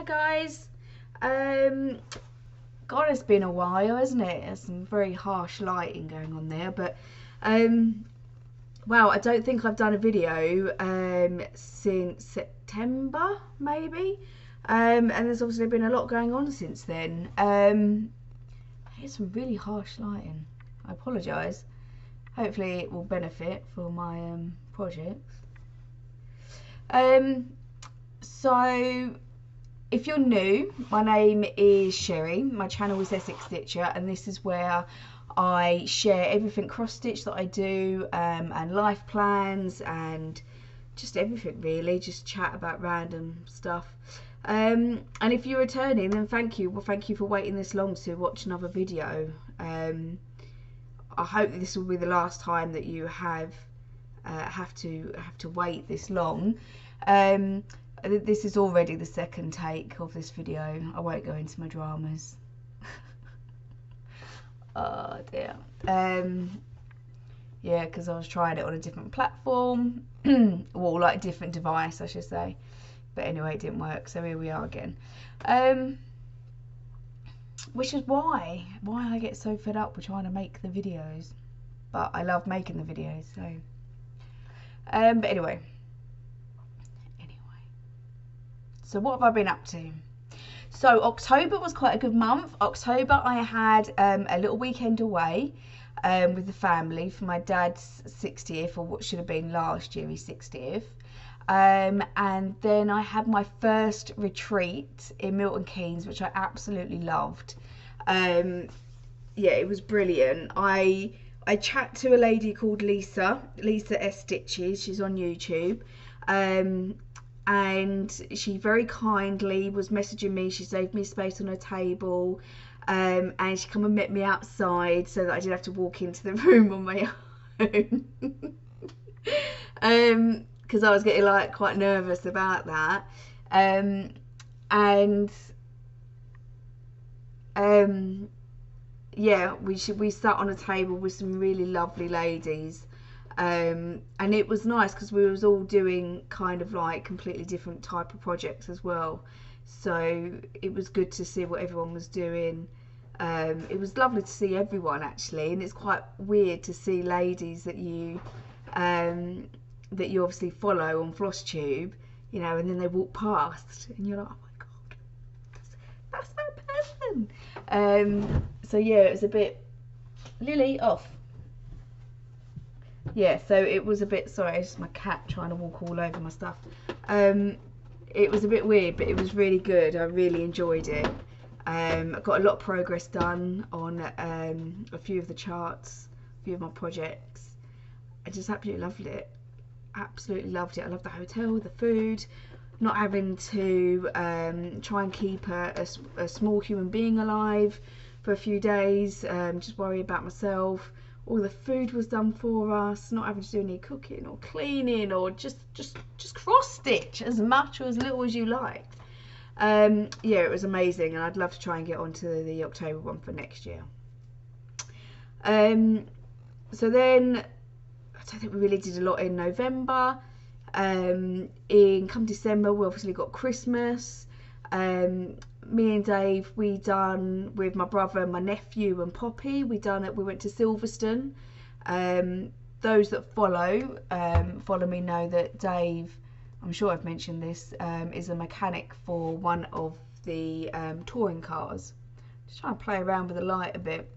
Hi guys. God, it's been a while, hasn't it? There's some very harsh lighting going on there, but wow, I don't think I've done a video since September, maybe. And there's obviously been a lot going on since then. It's some really harsh lighting. I apologise. Hopefully it will benefit for my projects. So if you're new, my name is Sherry. My channel is Essex Stitcher, and this is where I share everything cross stitch that I do, and life plans and just everything really, just chat about random stuff. And if you're returning, then thank you. Well, thank you for waiting this long to watch another video. I hope this will be the last time that you have to wait this long. This is already the second take of this video. I won't go into my dramas. Oh dear. Yeah, because I was trying it on a different platform, well, like a different device, I should say. But anyway, it didn't work, so here we are again. Which is why I get so fed up with trying to make the videos. But I love making the videos, so. But anyway. So what have I been up to? So October was quite a good month. October I had a little weekend away with the family for my dad's 60th, or what should have been last year, his 60th. And then I had my first retreat in Milton Keynes, which I absolutely loved. Yeah, it was brilliant. I chat to a lady called Lisa S Stitches. She's on YouTube. And she very kindly was messaging me. She saved me space on her table, and she come and met me outside so that I didn't have to walk into the room on my own. Because I was getting like quite nervous about that. Yeah, we sat on a table with some really lovely ladies. And it was nice because we was all doing kind of like completely different type of projects as well, so it was good to see what everyone was doing. It was lovely to see everyone actually, and it's quite weird to see ladies that you obviously follow on Flosstube, you know, and then they walk past and you're like, oh my god, that's that person. So yeah, it was a bit Lily off. Yeah, so it was a bit, sorry, it's just my cat trying to walk all over my stuff. It was a bit weird, but it was really good. I really enjoyed it. I got a lot of progress done on a few of the charts, a few of my projects. I just absolutely loved it. Absolutely loved it. I loved the hotel, the food, not having to try and keep a small human being alive for a few days, just worry about myself. All the food was done for us, not having to do any cooking or cleaning, or just cross stitch as much or as little as you like. Yeah, it was amazing, and I'd love to try and get onto the October one for next year. So then I don't think we really did a lot in November. Come December we obviously got Christmas. Me and Dave, we done with my brother, my nephew and Poppy, we went to Silverstone. Those that follow me know that Dave, I'm sure I've mentioned this, is a mechanic for one of the touring cars. Just trying to play around with the light a bit,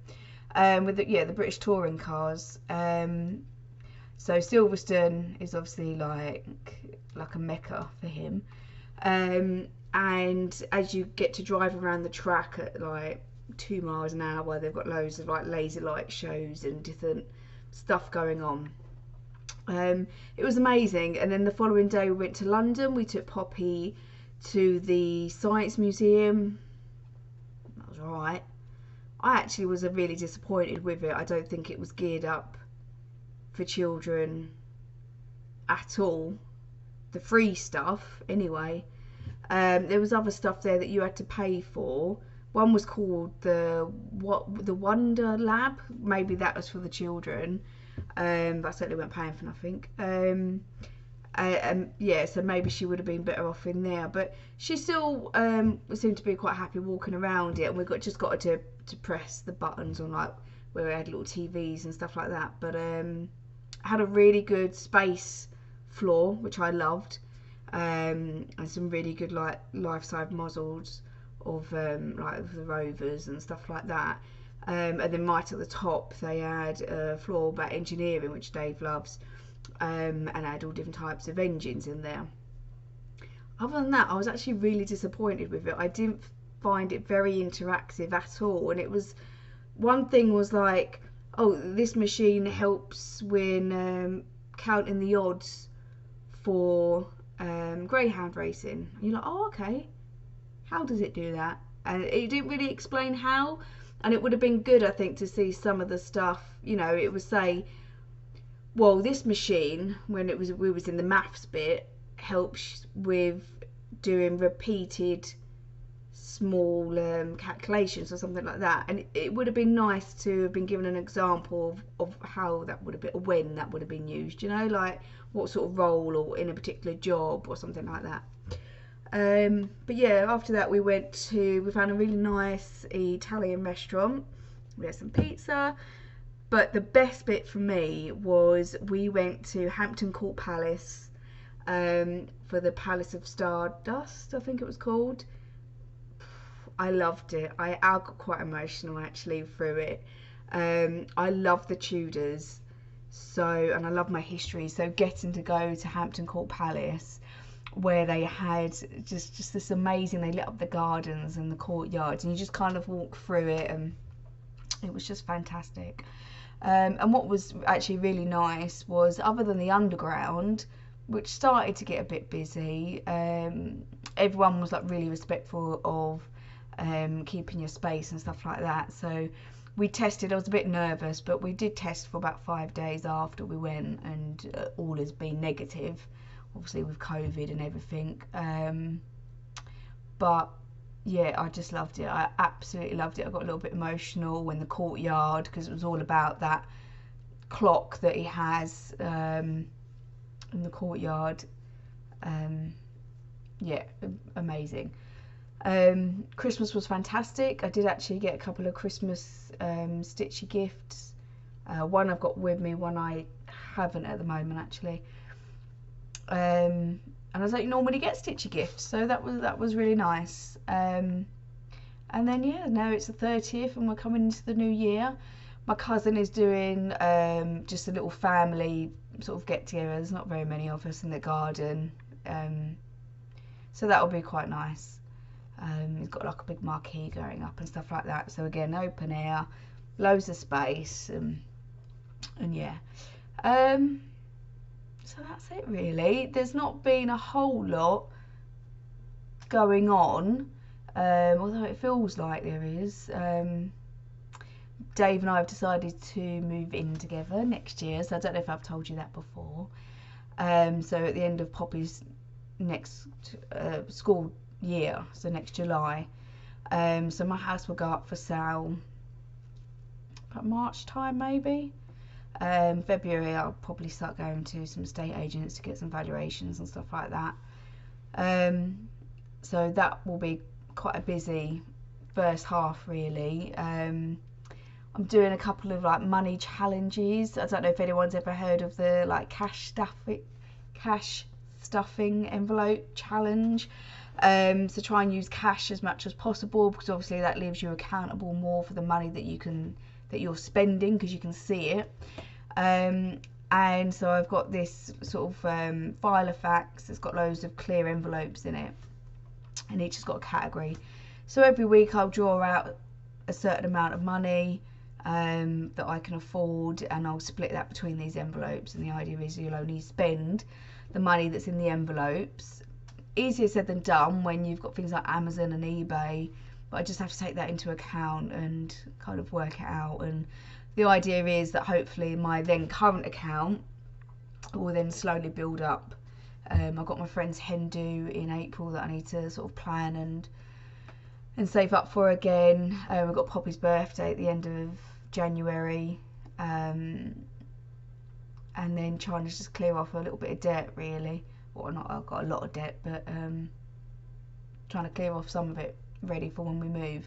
with the British touring cars. So Silverstone is obviously like a mecca for him. And as you get to drive around the track at like 2 miles an hour, they've got loads of like laser light shows and different stuff going on. It was amazing. And then the following day we went to London. We took Poppy to the Science Museum. That was alright. I actually was really disappointed with it. I don't think it was geared up for children at all. The free stuff anyway. There was other stuff there that you had to pay for. One was called the Wonder Lab. Maybe that was for the children. But I certainly weren't paying for nothing. Yeah, so maybe she would have been better off in there, but she still seemed to be quite happy walking around it, and we just got her to press the buttons on, like, where we had little TVs and stuff like that. But had a really good space floor, which I loved, and some really good, like, life-size models of like the rovers and stuff like that. And then right at the top they had a floor about engineering, which Dave loves, and had all different types of engines in there. Other than that, I was actually really disappointed with it. I didn't find it very interactive at all, and it was, one thing was like, oh, this machine helps when counting the odds for greyhound racing. And you're like, oh, okay, how does it do that? And it didn't really explain how, and it would have been good, I think, to see some of the stuff. You know, it would say, well, this machine, when we was in the maths bit, helps with doing repeated small calculations or something like that. And it would have been nice to have been given an example of how that would have been, when that would have been used, you know, like what sort of role or in a particular job or something like that. But yeah, after that we found a really nice Italian restaurant. We had some pizza, but the best bit for me was we went to Hampton Court Palace for the Palace of Stardust, I think it was called. I loved it. I got quite emotional actually through it. I love the Tudors, and I love my history, so getting to go to Hampton Court Palace, where they had just this amazing, they lit up the gardens and the courtyards, and you just kind of walk through it, and it was just fantastic. And what was actually really nice was, other than the underground, which started to get a bit busy, everyone was like really respectful of keeping your space and stuff like that. So we tested. I was a bit nervous, but we did test for about 5 days after we went, and all has been negative, obviously with COVID and everything. But yeah, I just loved it. I absolutely loved it. I got a little bit emotional in the courtyard, because it was all about that clock that he has in the courtyard. Yeah, amazing. Christmas was fantastic. I did actually get a couple of Christmas stitchy gifts. One I've got with me, one I haven't at the moment actually. And I don't normally get stitchy gifts, so that was really nice. And then yeah, now it's the 30th and we're coming into the new year. My cousin is doing just a little family sort of get together. There's not very many of us in the garden, so that'll be quite nice. He's got like a big marquee going up and stuff like that, so again, open air, loads of space, and yeah. So that's it really. There's not been a whole lot going on, although it feels like there is. Dave and I have decided to move in together next year, so I don't know if I've told you that before. So at the end of Poppy's next school year, so next July, so my house will go up for sale about March time maybe. February I'll probably start going to some estate agents to get some valuations and stuff like that. So that will be quite a busy first half really. I'm doing a couple of like money challenges. I don't know if anyone's ever heard of the like cash stuffing envelope challenge. So try and use cash as much as possible, because obviously that leaves you accountable more for the money that you're spending, because you can see it. And so I've got this sort of Filofax that's got loads of clear envelopes in it, and each has got a category. So every week I'll draw out a certain amount of money that I can afford, and I'll split that between these envelopes, and the idea is you'll only spend the money that's in the envelopes. Easier said than done when you've got things like Amazon and eBay, but I just have to take that into account and kind of work it out. And the idea is that hopefully my then current account will then slowly build up. I've got my friend's hen do in April that I need to sort of plan and save up for again. We've got Poppy's birthday at the end of January, and and then trying to just clear off a little bit of debt, really. Well, not, I've got a lot of debt, but trying to clear off some of it, ready for when we move.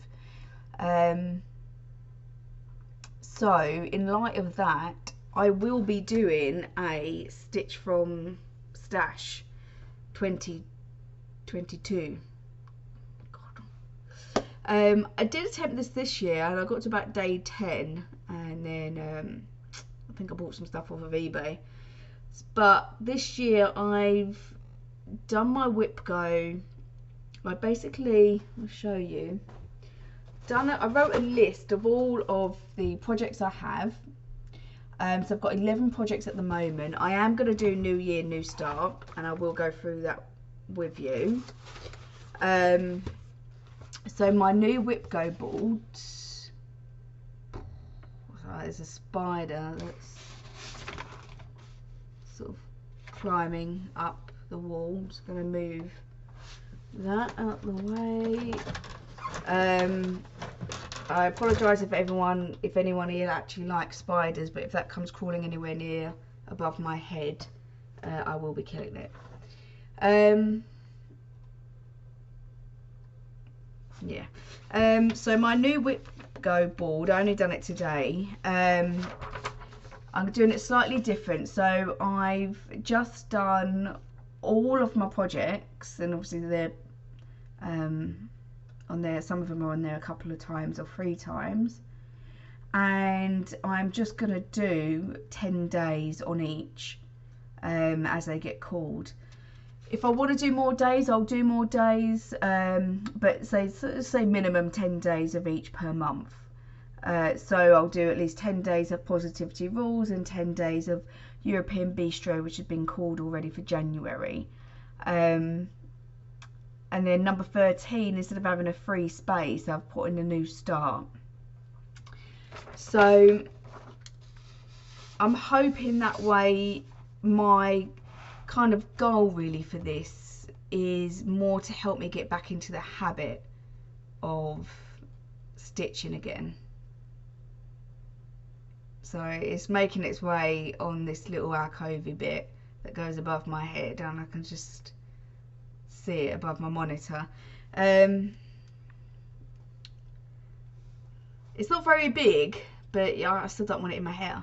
So in light of that, I will be doing a Stitch from Stash 2022. I did attempt this year, and I got to about day 10, and then I think I bought some stuff off of eBay. But this year I've done my WIPGO. I basically, I'll show you. I wrote a list of all of the projects I have. So I've got 11 projects at the moment. I am going to do New Year, New Start, and I will go through that with you. So my new WIPGO board. There's a spider that's sort of climbing up the wall. Just going to move that out the way. I apologise if anyone here actually likes spiders, but if that comes crawling anywhere near above my head, I will be killing it. Yeah. So my new WIPGO board, I only done it today. I'm doing it slightly different. So I've just done all of my projects, and obviously they're on there. Some of them are on there a couple of times or 3 times, and I'm just gonna do 10 days on each as they get called. If I want to do more days, I'll do more days, but say minimum 10 days of each per month. So I'll do at least 10 days of Positivity Rules and 10 days of European Bistro, which has been called already for January. And then number 13, instead of having a free space, I've put in a New Start. So I'm hoping that way my kind of goal really for this is more to help me get back into the habit of stitching again. So it's making its way on this little alcove bit that goes above my head, and I can just see it above my monitor. It's not very big, but yeah, I still don't want it in my hair.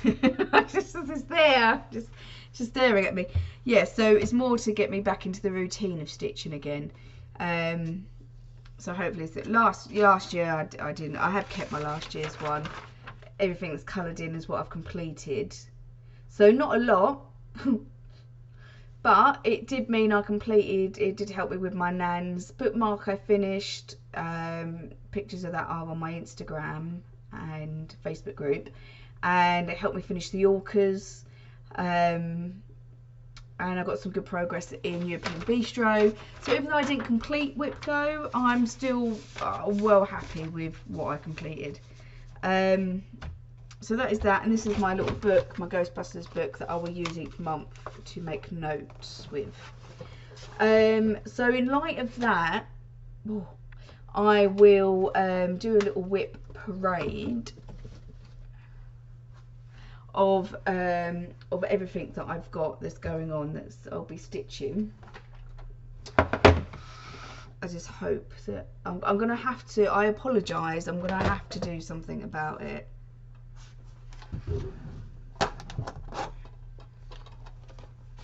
It's there, just staring at me. Yeah, so it's more to get me back into the routine of stitching again. So hopefully, last year I didn't. I have kept my last year's one. Everything that's coloured in is what I've completed. So not a lot, but it did mean I completed. It did help me with my Nan's bookmark. I finished. Pictures of that are on my Instagram and Facebook group, and it helped me finish the Orcas. And I got some good progress in European Bistro. So even though I didn't complete WIPGO, I'm still well happy with what I completed. So that is that, and this is my little book, my Ghostbusters book, that I will use each month to make notes with. So in light of that, I will do a little WIP parade of everything that I've got that's going on, that's I'll be stitching. I just hope that I'm gonna have to. I apologise. I'm gonna have to do something about it.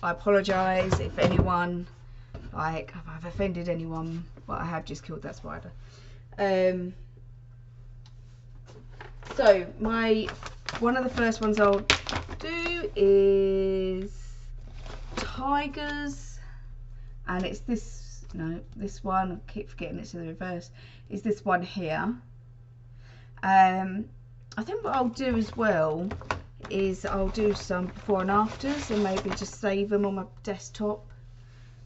I apologise if anyone, like, if I've offended anyone, but I have just killed that spider. So one of the first ones I'll do is tigers, and it's this one, I keep forgetting it's in the reverse, is this one here. I think what I'll do as well is I'll do some before and afters, and maybe just save them on my desktop,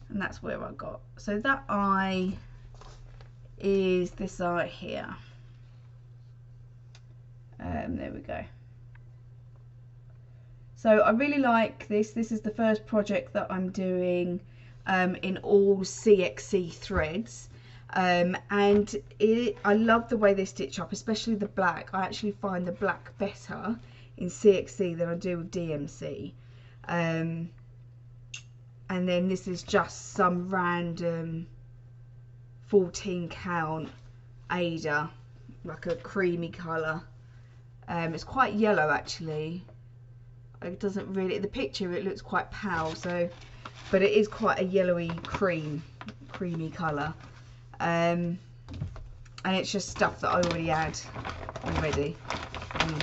and that's where I got. So that eye is this eye here. There we go. So I really like this. This is the first project that I'm doing in all CXC threads. And I love the way they stitch up, especially the black. I actually find the black better in CXC than I do with DMC. And then this is just some random 14 count Ada, like a creamy colour. It's quite yellow actually. It doesn't really, the picture it looks quite pale, so, but it is quite a yellowy creamy colour. And it's just stuff that I already had already on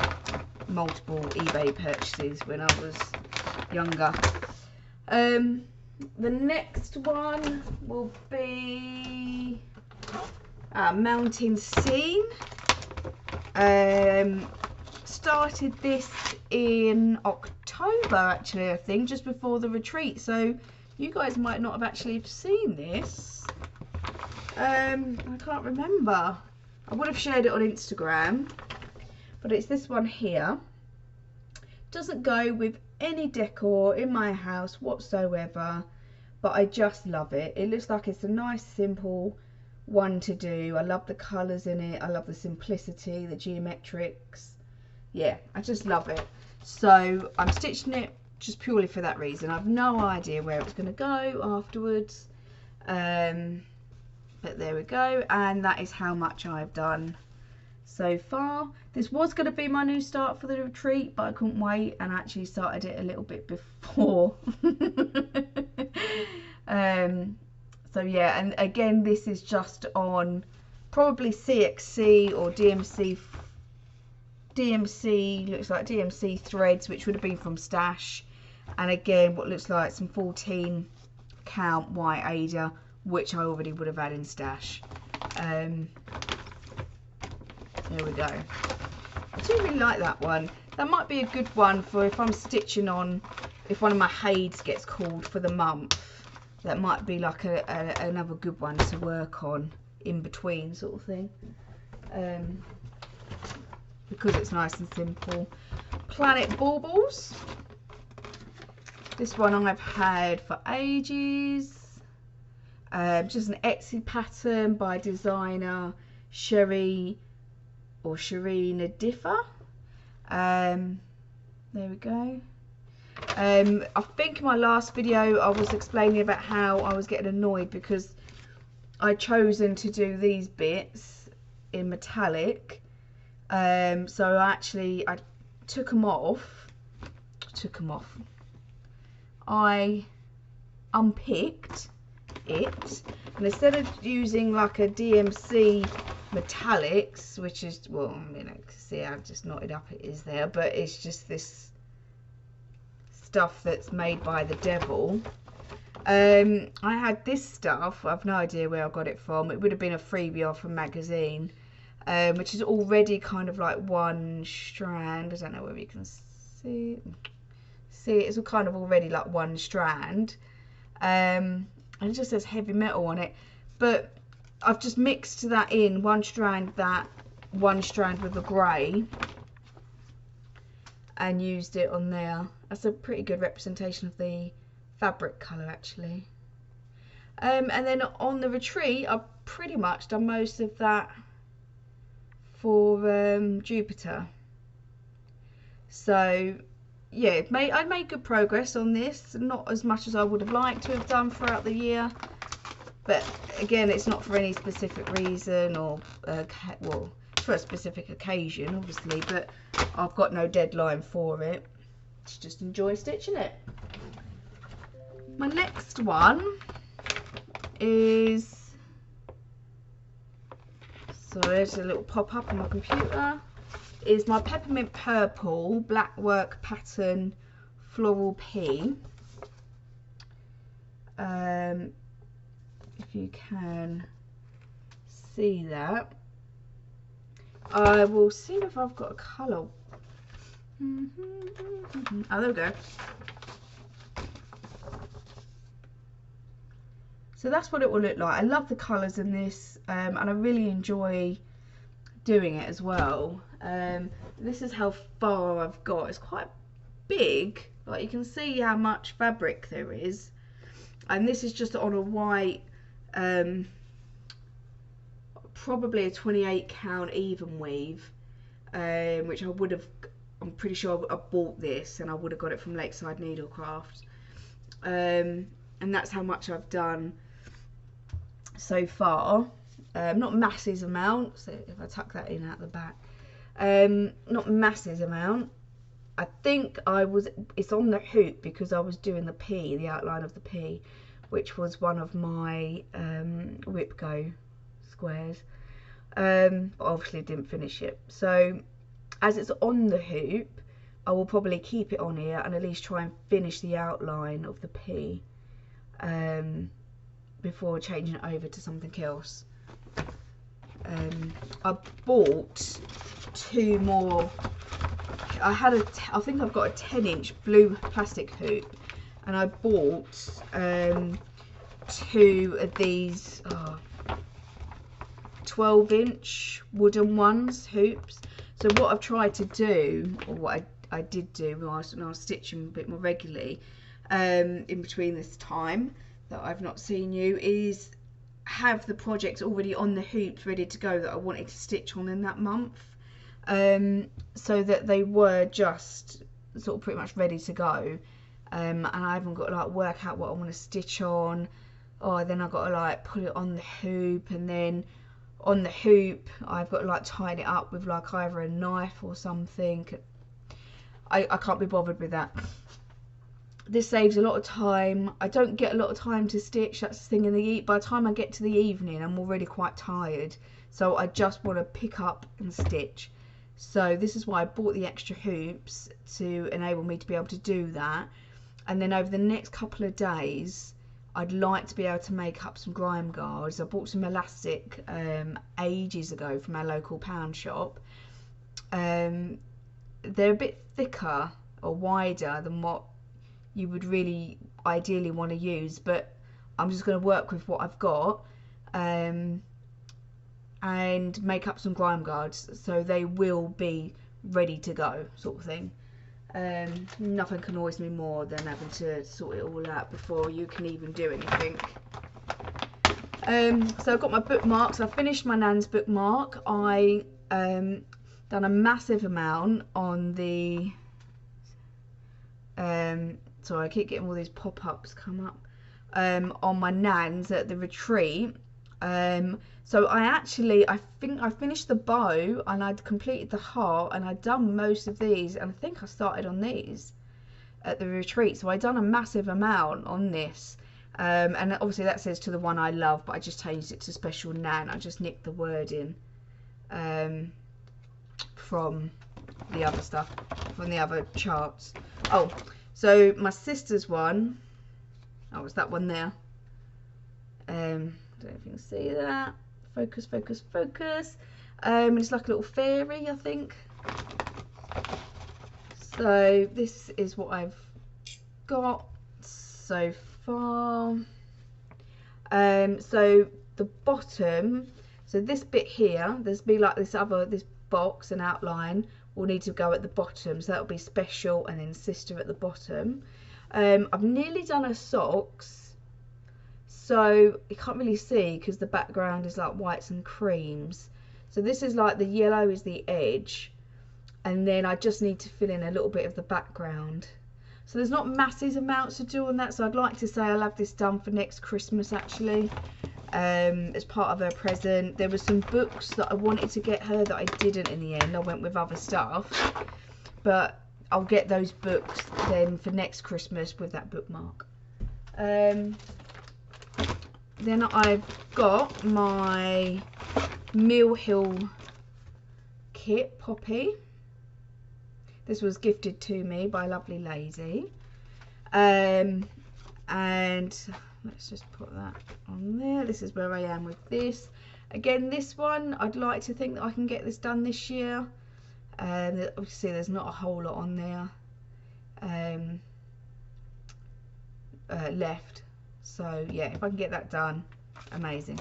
multiple eBay purchases when I was younger. The next one will be Mountain Scene. Started this in October actually, I think, just before the retreat, so you guys might not have actually seen this. I can't remember. I would have shared it on Instagram, but it's this one here. Doesn't go with any decor in my house whatsoever, but I just love it. It looks like it's a nice simple one to do. I love the colours in it. I love the simplicity, the geometrics. Yeah, I just love it. So I'm stitching it just purely for that reason. I've no idea where it's going to go afterwards. But there we go, and that is how much I've done so far. This was going to be my new start for the retreat, but I couldn't wait and actually started it a little bit before. So yeah, and again, this is just on probably CXC or DMC. Looks like DMC threads, which would have been from Stash, and again what looks like some 14 count white Ada, which I already would have had in Stash. There we go. I do really like that one. That might be a good one for if I'm stitching on, if one of my Hades gets called for the month. That might be like another good one to work on in between sort of thing. Because it's nice and simple. Planet Baubles. This one I've had for ages. Just an Etsy pattern by designer Sherry or Sharina Differ. There we go. I think in my last video I was explaining about how I was getting annoyed because I'd chosen to do these bits in metallic. So actually I took them off. I unpicked it, and instead of using like a DMC metallics, which is, well, you know, see I've just knotted up, it is there, but it's just this stuff that's made by the devil. I had this stuff, I've no idea where I got it from. It would have been a freebie off a magazine, which is already kind of like one strand. I don't know whether you can see it's kind of already like one strand, and it just says heavy metal on it, but I've just mixed that in, one strand with the grey, and used it on there. That's a pretty good representation of the fabric colour actually. And then on the retreat I've pretty much done most of that for Jupiter. So yeah, I made good progress on this, not as much as I would have liked to have done throughout the year, but again, it's not for any specific reason or well, for a specific occasion obviously, but I've got no deadline for it. Just enjoy stitching it. My next one is, so there's a little pop-up on my computer, is my Peppermint Purple black work pattern floral P. If you can see that. I will see if I've got a colour. Oh, there we go. So that's what it will look like. I love the colours in this, and I really enjoy doing it as well. This is how far I've got. It's quite big, like you can see how much fabric there is, and this is just on a white probably a 28 count even weave, which I would have, I'm pretty sure I bought this and I would have got it from Lakeside Needlecraft. And that's how much I've done so far. Not massive amount, so if I tuck that in out the back, not massive amount. I think it's on the hoop because I was doing the P, the outline of the P, which was one of my WIPGO squares, but obviously didn't finish it. So as it's on the hoop, I will probably keep it on here and at least try and finish the outline of the P before changing it over to something else. I bought 2 more. I think I've got a 10-inch blue plastic hoop, and I bought 2 of these 12-inch wooden hoops. So what I've tried to do, or what I did do when I was stitching a bit more regularly in between this time that I've not seen you, is have the projects already on the hoops ready to go that I wanted to stitch on in that month, so that they were just sort of pretty much ready to go, and I haven't got to like work out what I want to stitch on, or then I've got to like put it on the hoop, and then on the hoop I've got to like tie it up with like either a knife or something. I can't be bothered with that. This saves a lot of time. I don't get a lot of time to stitch, that's the thing. By the time I get to the evening, I'm already quite tired, so I just want to pick up and stitch. So this is why I bought the extra hoops, to enable me to be able to do that. And then over the next couple of days, I'd like to be able to make up some grime guards. I bought some elastic ages ago from our local pound shop. They're a bit thicker or wider than what you would really ideally want to use, but I'm just going to work with what I've got and make up some grime guards, so they will be ready to go, sort of thing. Nothing annoys me more than having to sort it all out before you can even do anything. So I've got my bookmarks. I finished my Nan's bookmark. I done a massive amount on the sorry, I keep getting all these pop-ups come up on my Nan's at the retreat. So I think I finished the bow and I'd completed the heart, and I'd done most of these, and I think I started on these at the retreat. So I'd done a massive amount on this, and obviously that says to the one I love, but I just changed it to special Nan. I just nicked the wording from the other stuff, from the other charts. Oh, so my sister's one, oh, it's that one there. I don't know if you can see that. Focus, focus, focus. It's like a little fairy, I think. So this is what I've got so far. So the bottom, so this bit here, there's be like this box and outline will need to go at the bottom, so that'll be special and then sister at the bottom. I've nearly done her socks, so you can't really see because the background is like whites and creams. So this is like the yellow is the edge, and then I just need to fill in a little bit of the background. So there's not massive amounts to do on that, so I'd like to say I'll have this done for next Christmas actually, as part of her present. There were some books that I wanted to get her that I didn't in the end. I went with other stuff, but I'll get those books then for next Christmas with that bookmark. Then I've got my Mill Hill kit, Poppy. This was gifted to me by a lovely lady. And let's just put that on there. This is where I am with this. Again, this one, I'd like to think that I can get this done this year. Obviously, there's not a whole lot on there left. So, yeah, if I can get that done, amazing.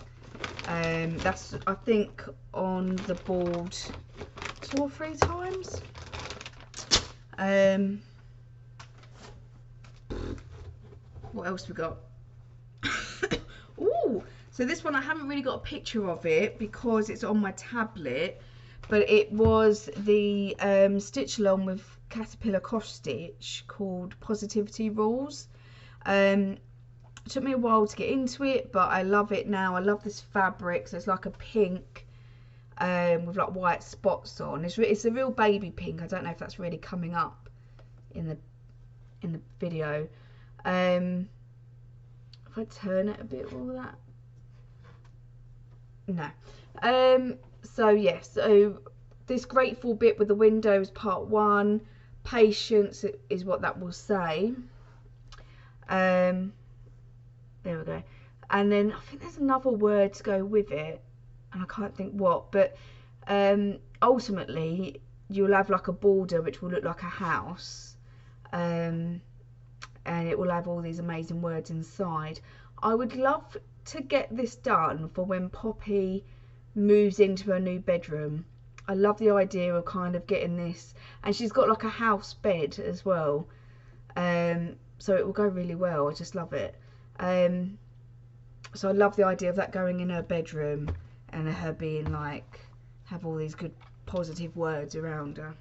That's, I think, on the board 2 or 3 times. What else we got? Ooh, So this one, I haven't really got a picture of it because it's on my tablet, but it was the stitch along with Caterpillar cross stitch called Positivity Rules. It took me a while to get into it, but I love it now. I love this fabric. So it's like a pink with like white spots on. It's a real baby pink. I don't know if that's really coming up in the video. If I turn it a bit, all that. No. So yeah, so this grateful bit with the windows, part 1, patience is what that will say. There we go. And then I think there's another word to go with it, and I can't think what, but ultimately you'll have like a border which will look like a house, and it will have all these amazing words inside. I would love to get this done for when Poppy moves into her new bedroom. I love the idea of kind of getting this, and she's got like a house bed as well, so it will go really well. I just love it. So I love the idea of that going in her bedroom and her being like, have all these good positive words around her.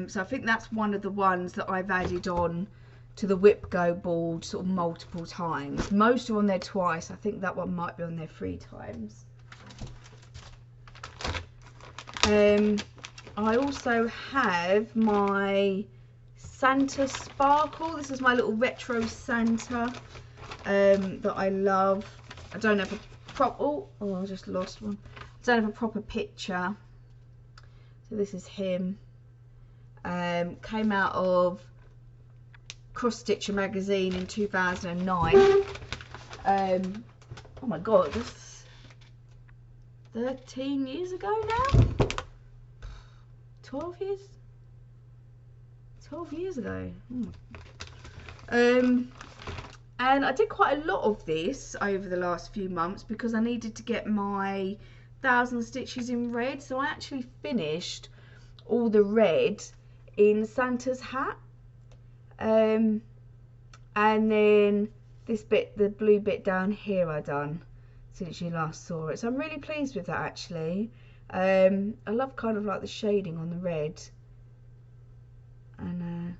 So I think that's one of the ones that I've added on to the WIPGO board sort of multiple times. Most are on there twice. I think that one might be on there 3 times. I also have my Santa Sparkle. This is my little retro Santa that I love. I don't have a proper, oh I just lost one. I don't have a proper picture. So this is him. Came out of Cross Stitcher magazine in 2009. Oh my god, that's 13 years ago now? 12 years? 12 years ago. And I did quite a lot of this over the last few months because I needed to get my 1000 stitches in red. So I actually finished all the red in Santa's hat. And then this bit, the blue bit down here, I done since you last saw it. So I'm really pleased with that actually. I love kind of like the shading on the red, and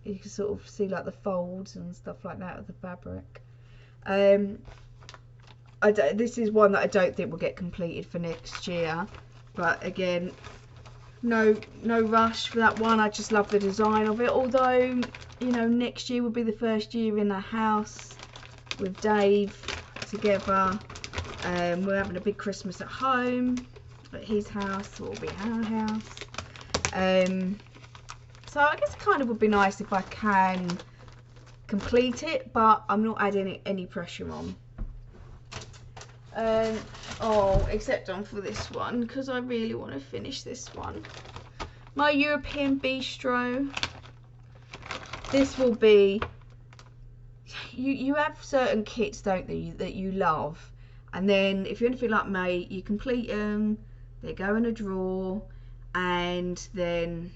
you can sort of see like the folds and stuff like that of the fabric. This is one that I don't think will get completed for next year, but again, no rush for that one. I just love the design of it, although you know next year will be the first year in a house with Dave together. We're having a big Christmas at home at his house, or it'll be our house. So I guess it kind of would be nice if I can complete it, but I'm not adding any pressure on. Oh, except on for this one, because I really want to finish this one. My European Bistro. This will be, you have certain kits, don't you, that you love, and then if you're anything like me, you complete them, they go in a drawer, and then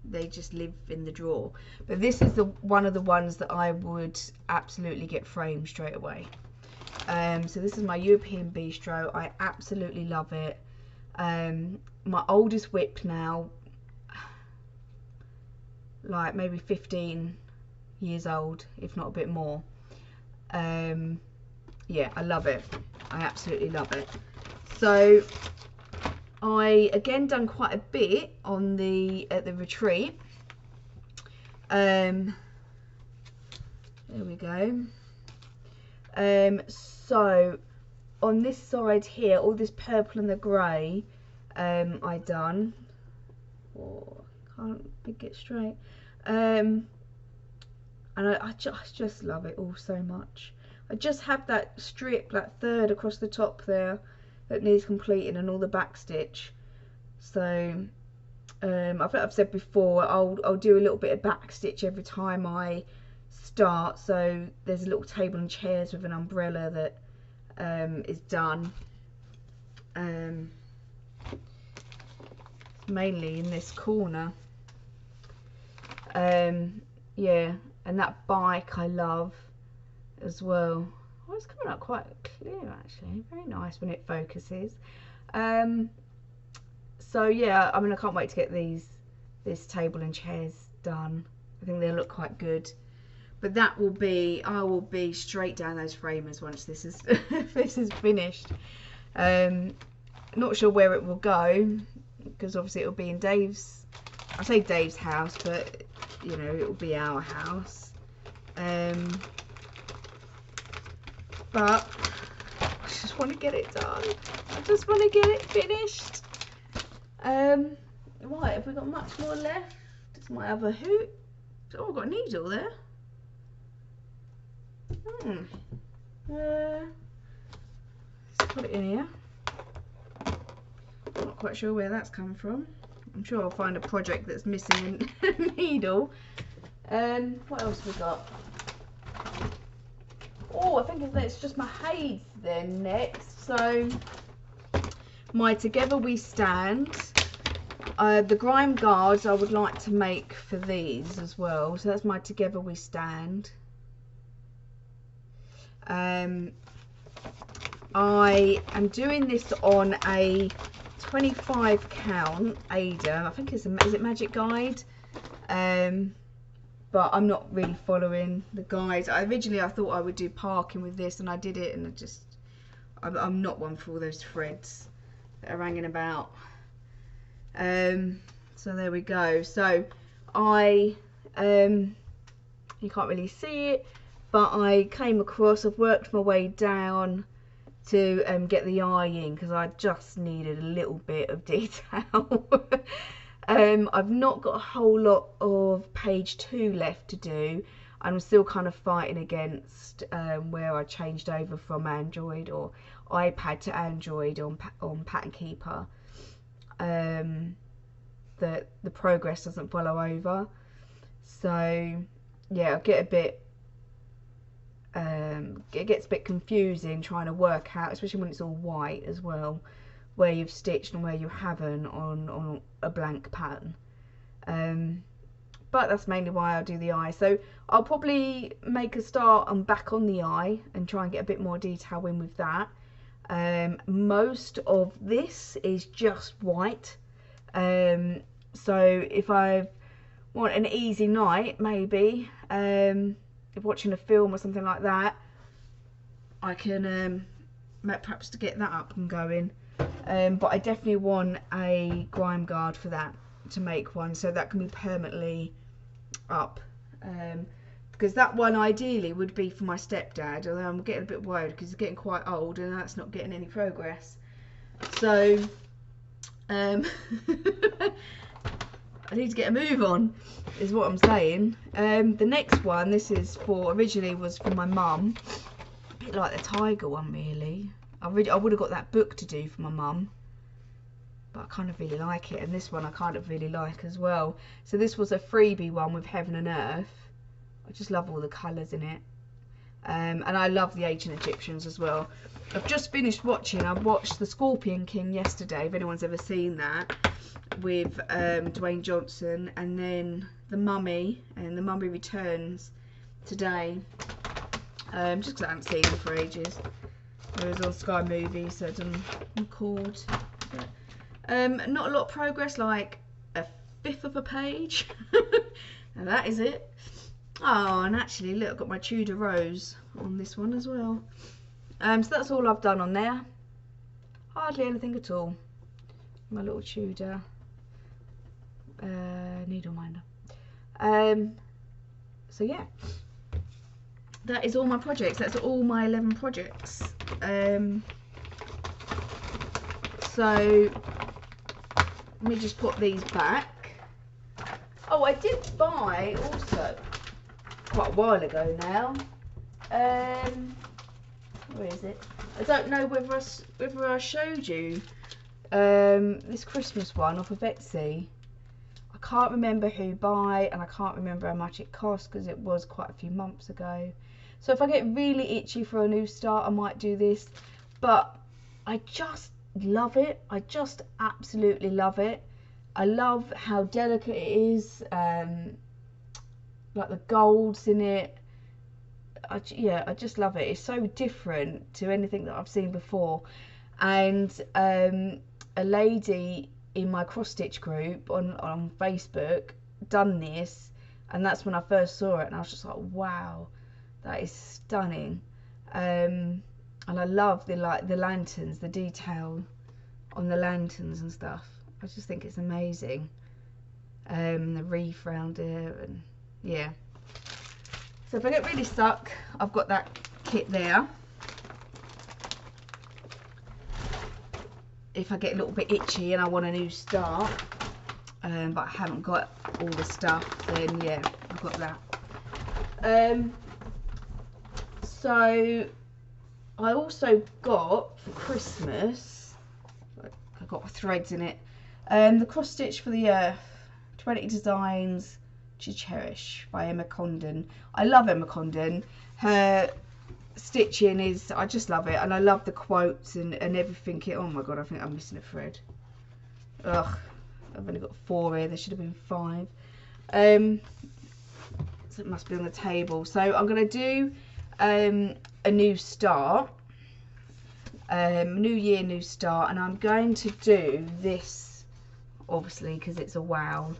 they just live in the drawer. But this is one of the ones that I would absolutely get framed straight away. So this is my European Bistro. I absolutely love it. My oldest WIP now, like maybe 15 years old, if not a bit more. Yeah, I love it. I absolutely love it. So I again done quite a bit on at the retreat. There we go. So on this side here, all this purple and the grey, I done. Oh, can't get straight. And I just love it all so much. I just have that strip, that third across the top there, that needs completing, and all the back stitch. So I think I've said before, I'll do a little bit of back stitch every time I start. So there's a little table and chairs with an umbrella that is done, mainly in this corner. Yeah, and that bike I love as well. Oh, it's coming out quite clear actually. Very nice when it focuses. So yeah, I mean, I can't wait to get this table and chairs done. I think they'll look quite good. But that will be, I will be straight down those framers once this is this is finished. Not sure where it will go, because obviously it'll be in Dave's, I say Dave's house, but you know, it will be our house. But I just want to get it done. I just want to get it finished. Right, have we got much more left? This might have a hoop. Oh, I've got a needle there. Let's put it in here. Not quite sure where that's come from. I'm sure I'll find a project that's missing a needle. What else have we got? Oh, I think it's just my heids then next. So my Together We Stand. The grime guards I would like to make for these as well. So that's my Together We Stand. I am doing this on a 25 count Ada. I think it's is it Magic Guide? But I'm not really following the guide. Originally I thought I would do parking with this, and I did it, and I'm not one for all those threads that are hanging about. So there we go. So you can't really see it, but I came across, I've worked my way down to get the eye in, because I just needed a little bit of detail. I've not got a whole lot of page 2 left to do. I'm still kind of fighting against where I changed over from Android or iPad to Android on Pattern Keeper. The progress doesn't follow over. So yeah, I get a bit it gets a bit confusing trying to work out, especially when it's all white as well, where you've stitched and where you haven't on a blank pattern. But that's mainly why I do the eye. So I'll probably make a start on back on the eye and try and get a bit more detail in with that. Most of this is just white. So if I want an easy night, maybe if watching a film or something like that, I can perhaps to get that up and going. But I definitely want a grime guard for that, to make one so that can be permanently up, because that one ideally would be for my stepdad, although I'm getting a bit worried because he's getting quite old and that's not getting any progress. So I need to get a move on, is what I'm saying. The next one, this is for, originally was for my mum, a bit like the tiger one really. I would have got that book to do for my mum, but I kind of really like it, and this one I kind of really like as well. So this was a freebie one with Heaven and Earth. I just love all the colours in it, and I love the ancient Egyptians as well. I've just finished watching, I watched The Scorpion King yesterday, if anyone's ever seen that, with Dwayne Johnson, and then The Mummy and The Mummy Returns today, just because I haven't seen them for ages. It was on Sky Movies, so it's on record. Not a lot of progress, like a fifth of a page. And that is it. Oh, and actually look, I've got my Tudor rose on this one as well. So that's all I've done on there. Hardly anything at all. My little Tudor needle minder. So yeah, that is all my projects. That's all my 11 projects. So let me just put these back. Oh, I did buy also quite a while ago now. Where is it? I don't know whether I showed you this Christmas one off of Etsy. I can't remember who by, and I can't remember how much it cost because it was quite a few months ago. So if I get really itchy for a new start, I might do this. But I just love it. I just absolutely love it. I love how delicate it is, like the golds in it. yeah, I just love it. It's so different to anything that I've seen before. And a lady in my cross stitch group on Facebook done this, and that's when I first saw it, and I was just like, wow, that is stunning. And I love the lanterns, the detail on the lanterns and stuff. I just think it's amazing. The reef around it, and yeah. So if I get really stuck, I've got that kit there. If I get a little bit itchy and I want a new start, but I haven't got all the stuff, then yeah, I've got that. So I also got for Christmas, I got threads in it, the cross stitch for the earth, 20 designs to cherish by Emma Condon. I love Emma Condon. Her stitching is, I just love it, and I love the quotes and everything. Oh my god, I think I'm missing a thread. Ugh, I've only got 4 here, there should have been 5. So it must be on the table. So I'm going to do a new start, new year, new start, and I'm going to do this, obviously, because it's a wow.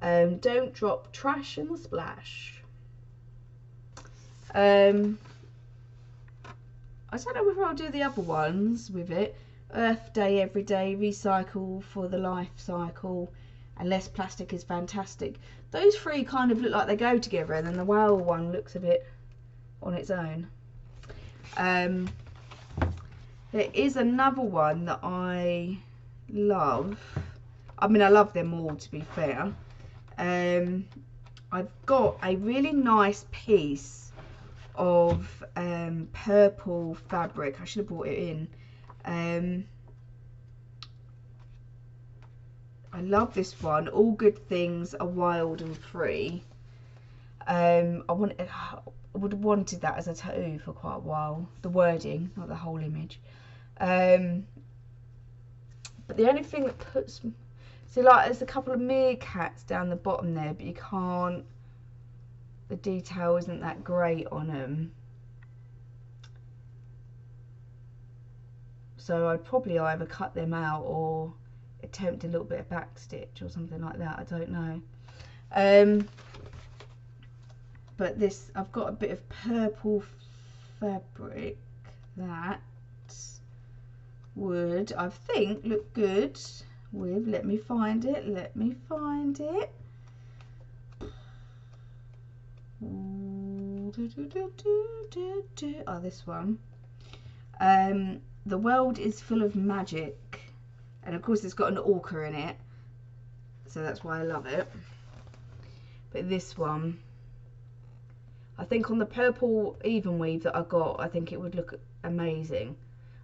Don't drop trash in the splash. I don't know whether I'll do the other ones with it. Earth Day, every day, recycle for the life cycle, and less plastic is fantastic. Those 3 kind of look like they go together, and then the whale one looks a bit on its own. There is another one that I love. I mean, I love them all, to be fair. I've got a really nice piece of purple fabric. I should have brought it in. I love this one. All good things are wild and free. I would have wanted that as a tattoo for quite a while. The wording, not the whole image. But the only thing that puts, see, like, there's a couple of meerkats down the bottom there, but you can't, the detail isn't that great on them. So I'd probably either cut them out or attempt a little bit of back stitch or something like that. I don't know. But this, I've got a bit of purple fabric that would, I think, look good with, let me find it. Oh, this one. The world is full of magic, and of course it's got an orca in it, so that's why I love it. But this one, I think on the purple even weave that I got, I think it would look amazing.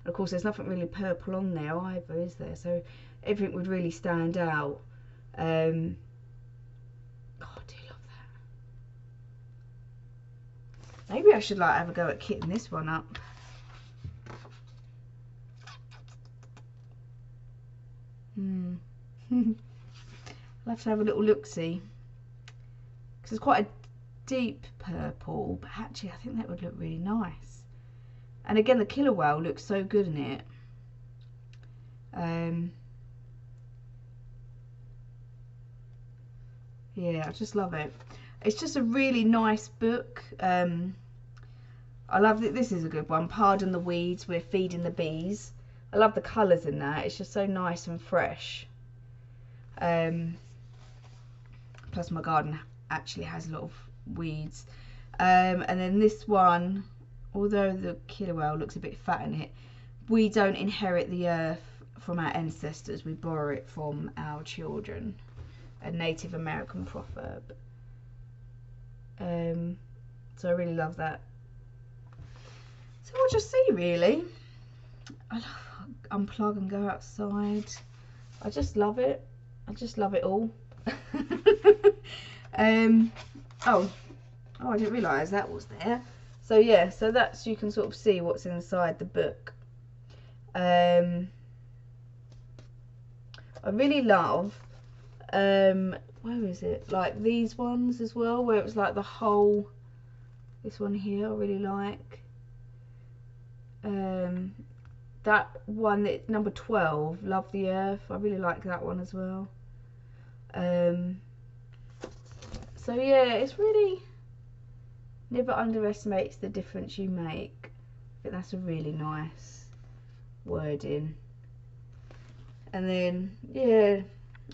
And of course there's nothing really purple on there either, is there? So everything would really stand out. Oh, I do love that. Maybe I should like have a go at kitting this one up. I'll have to have a little look-see, because it's quite a deep purple, but actually I think that would look really nice. And again, the killer whale looks so good in it. Yeah, I just love it. It's just a really nice book. I love that. This is a good one. Pardon the weeds, we're feeding the bees. I love the colours in that. It's just so nice and fresh. Plus my garden actually has a lot of weeds. And then this one, although the killer whale looks a bit fat in it, we don't inherit the earth from our ancestors, we borrow it from our children. A Native American proverb. So I really love that. So we'll just see, really. I love unplug and go outside. I just love it. I just love it all. Oh, I didn't realise that was there. So yeah, so that's, you can sort of see what's inside the book. I really love, where is it? Like these ones as well, where it was like the whole This one here I really like. That one, that number 12, Love the Earth, I really like that one as well. So yeah, it's really, never underestimates the difference you make. I think that's a really nice wording. And then, yeah,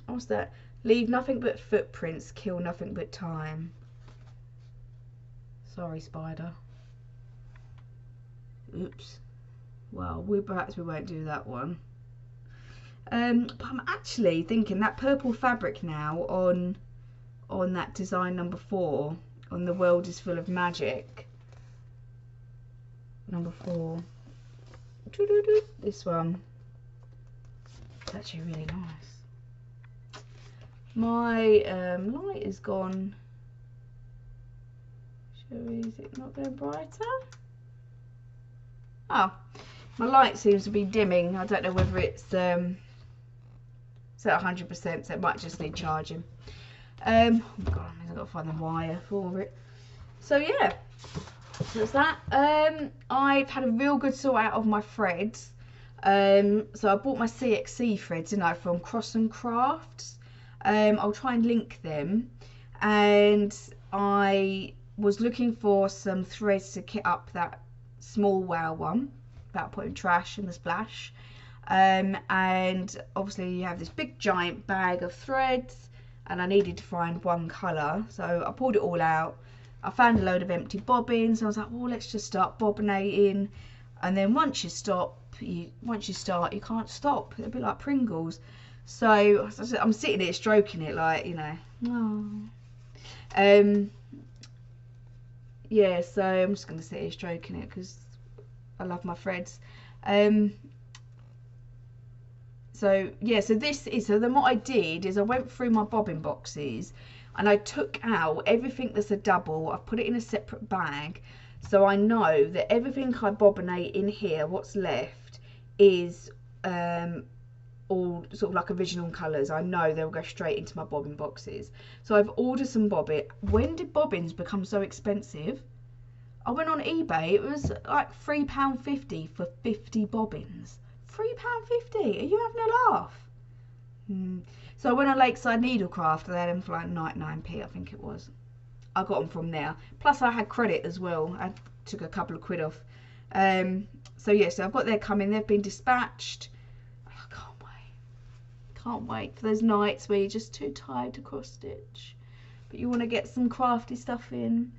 what's that? Leave nothing but footprints, kill nothing but time. Sorry, spider. Oops. Well, perhaps we won't do that one. But I'm actually thinking that purple fabric now on that design number 4, on The World is Full of Magic. Number 4. This one. It's actually really nice. My light is gone. Is it not going brighter? Oh, my light seems to be dimming. I don't know whether it's at 100%, so it might just need charging. Oh God, I've got to find the wire for it. So yeah, so that's that. I've had a real good sort out of my threads. So I bought my CXC threads, didn't I, from Cross and Crafts. I'll try and link them. And I was looking for some threads to kit up that small wow one about putting trash in the splash. And obviously you have this big giant bag of threads, and I needed to find one colour, so I pulled it all out. I found a load of empty bobbins. I was like, well, let's just start bobbinating, and then once you start, you can't stop. It'll be like Pringles. So I'm sitting here stroking it, like, you know, oh. Yeah, so I'm just gonna sit here stroking it because I love my threads. So yeah, so then what I did is I went through my bobbin boxes and I took out everything that's a double. I've put it in a separate bag, so I know that everything I bobbinate in here, what's left is all sort of like original colours. I know they'll go straight into my bobbin boxes. So I've ordered some bobbin. When did bobbins become so expensive? I went on eBay, it was like £3.50 for 50 bobbins. £3.50? Are you having a laugh? So I went on Lakeside Needlecraft, they had them for like 99p, I think it was. I got them from there. Plus I had credit as well. I took a couple of quid off. So yeah, so I've got their coming. They've been dispatched. I can't wait. Can't wait for those nights where you're just too tired to cross stitch, but you want to get some crafty stuff in,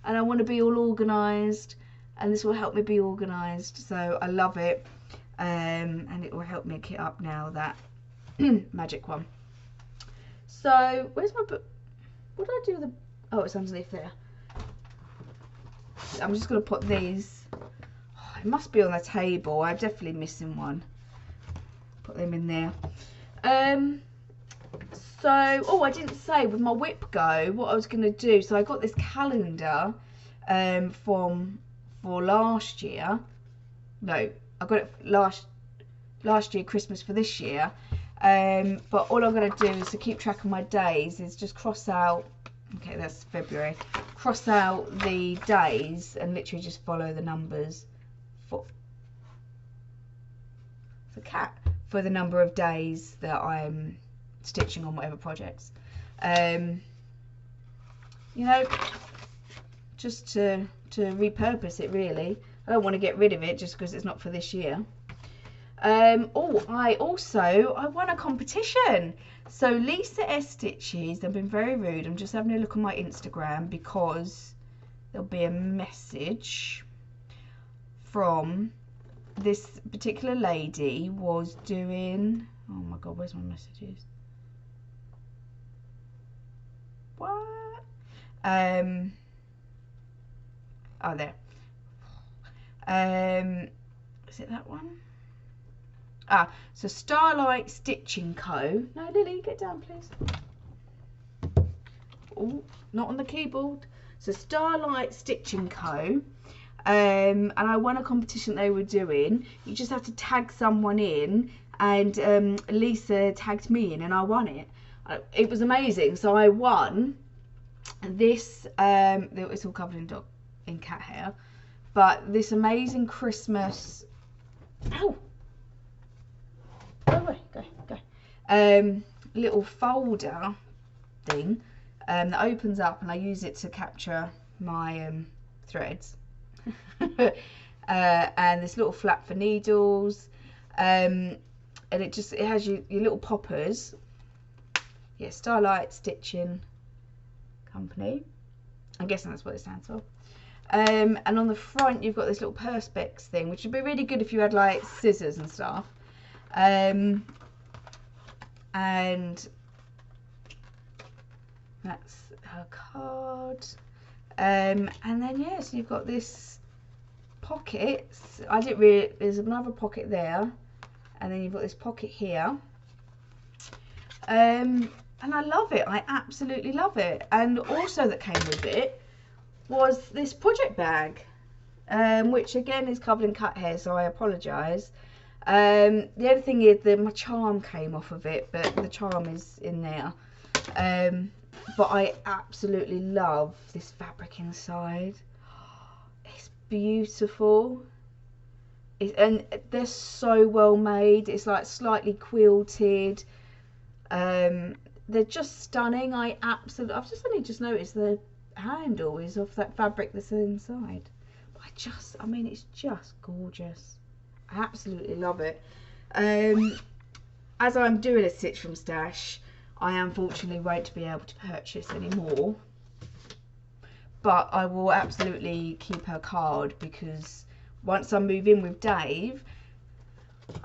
and I want to be all organised, and this will help me be organised. So I love it. And it will help me kit up now that magic one. So where's my book? What did I do with the, oh, it's underneath there. I'm just going to put these, oh, it must be on the table. I'm definitely missing one. Put them in there. So, oh, I didn't say with my WIPGO what I was going to do. So I got this calendar for last year. No, I got it last year, Christmas for this year. But all I'm going to do is to keep track of my days is just cross out, okay, that's February, cross out the days and literally just follow the numbers for the cat, for the number of days that I'm stitching on whatever projects. You know, just to repurpose it really. I don't want to get rid of it just because it's not for this year. Oh, I won a competition. So Lisa S Stitches, they've been very rude. I'm just having a look on my Instagram because there'll be a message from this particular lady was doing, oh my God, where's my messages? What? Oh, there. Is it that one? Ah, so Starlight Stitching Co. No, Lily, get down, please. Oh, not on the keyboard. So Starlight Stitching Co. And I won a competition they were doing. You just have to tag someone in, and Lisa tagged me in, and I won it. It was amazing. So I won this. It's all covered in in cat hair. But this amazing Christmas, ow, go away, go. Little folder thing that opens up, and I use it to capture my threads. And this little flap for needles, and it has your little poppers. Yeah, Starlight Stitching Company. I'm guessing that's what it stands for. And on the front you've got this little perspex thing, which would be really good if you had like scissors and stuff. And that's her card. And then yeah, so you've got this pockets. I didn't really, there's another pocket there, and then you've got this pocket here. And I love it. I absolutely love it. And also that came with it was this project bag, which again is covered in cut hair, so I apologise. The other thing is that my charm came off of it, but the charm is in there. But I absolutely love this fabric inside. It's beautiful. And they're so well made. It's like slightly quilted. They're just stunning. I've just only just noticed the handle is of that fabric that's inside. But I mean, it's just gorgeous. I absolutely love it. As I'm doing a stitch from stash, I unfortunately won't be able to purchase any more, but I will absolutely keep her card, because once I move in with Dave,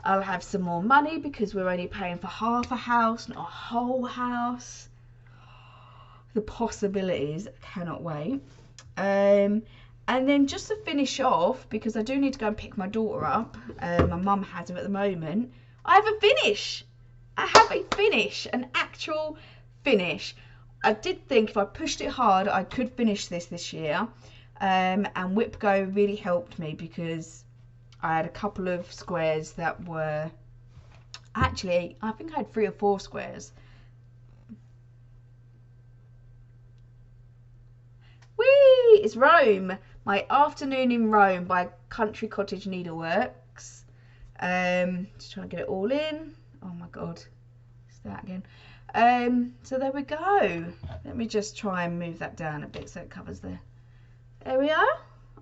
I'll have some more money, because we're only paying for half a house, not a whole house. The possibilities, cannot wait. And then just to finish off, because I do need to go and pick my daughter up, my mum has her at the moment, I have a finish. I have a finish, an actual finish. I did think if I pushed it hard, I could finish this year. And WIPGO really helped me, because I had a couple of squares that were, actually, I think I had 3 or 4 squares. Whee! It's Rome. My Afternoon in Rome by Country Cottage Needleworks. Just trying to get it all in. Oh my god, it's that again. So there we go. Let me just try and move that down a bit so it covers there we are.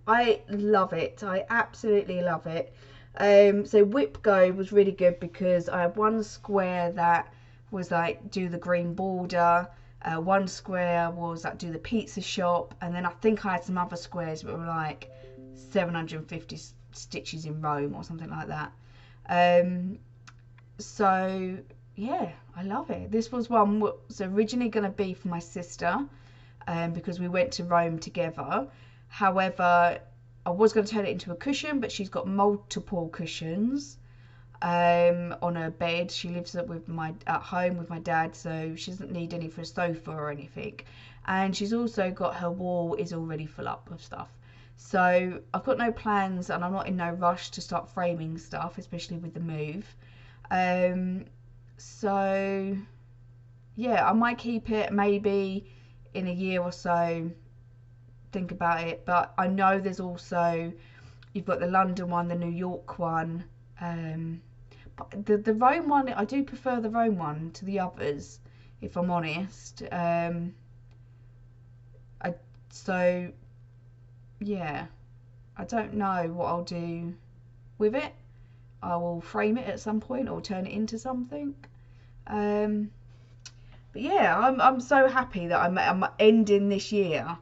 I love it. I absolutely love it. So WIPGO was really good, because I had one square that was like do the green border, one square was like do the pizza shop, and then I think I had some other squares that were like 750 stitches in Rome or something like that. So yeah, I love it. This was one was originally going to be for my sister, because we went to Rome together. However, I was going to turn it into a cushion, but she's got multiple cushions on her bed. She lives at home with my dad, so she doesn't need any for a sofa or anything. And she's also got, her wall is already full up of stuff. So I've got no plans, and I'm not in no rush to start framing stuff, especially with the move. So yeah, I might keep it maybe in a year or so, think about it. But I know there's also, you've got the London one, the New York one, but the Rome one, I do prefer the Rome one to the others, if I'm honest. So yeah, I don't know what I'll do with it. I will frame it at some point or turn it into something. But yeah, I'm so happy that I'm ending this year,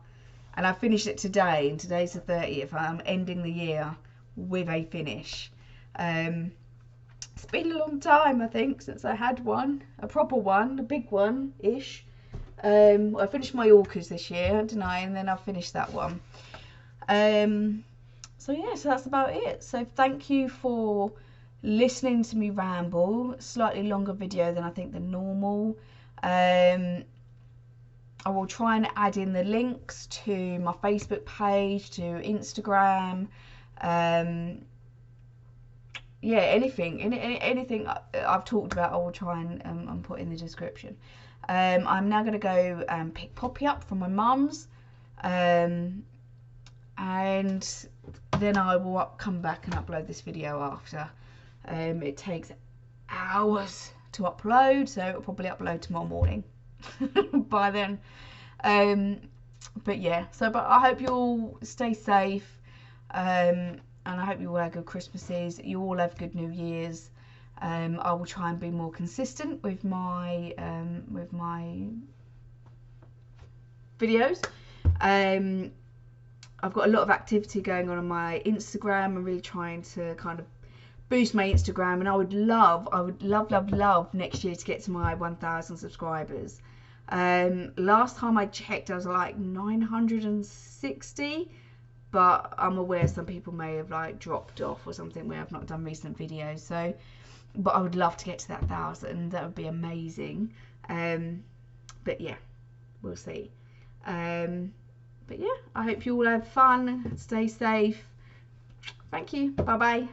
and I finished it today, and today's the 30th. I'm ending the year with a finish. It's been a long time, I think, since I had one, a proper one, a big one-ish. I finished my orcas this year, didn't I? And then I finished that one. So yeah, so that's about it. So thank you for listening to me ramble. Slightly longer video than I think the normal. I will try and add in the links to my Facebook page, to Instagram, yeah, anything I've talked about, I will try and put in the description. I'm now going to go pick Poppy up from my mum's, and and then I will come back and upload this video after. It takes hours to upload, so it'll probably upload tomorrow morning by then. But yeah, but I hope you all stay safe, and I hope you all have good Christmases. You all have good New Year's. I will try and be more consistent with my videos. I've got a lot of activity going on my Instagram. I'm really trying to kind of boost my Instagram, and I would love next year to get to my 1,000 subscribers. Last time I checked, I was like 960, but I'm aware some people may have like dropped off or something where I've not done recent videos. So, but I would love to get to that 1,000. That would be amazing. But yeah, we'll see. But yeah, I hope you all have fun. Stay safe. Thank you. Bye bye.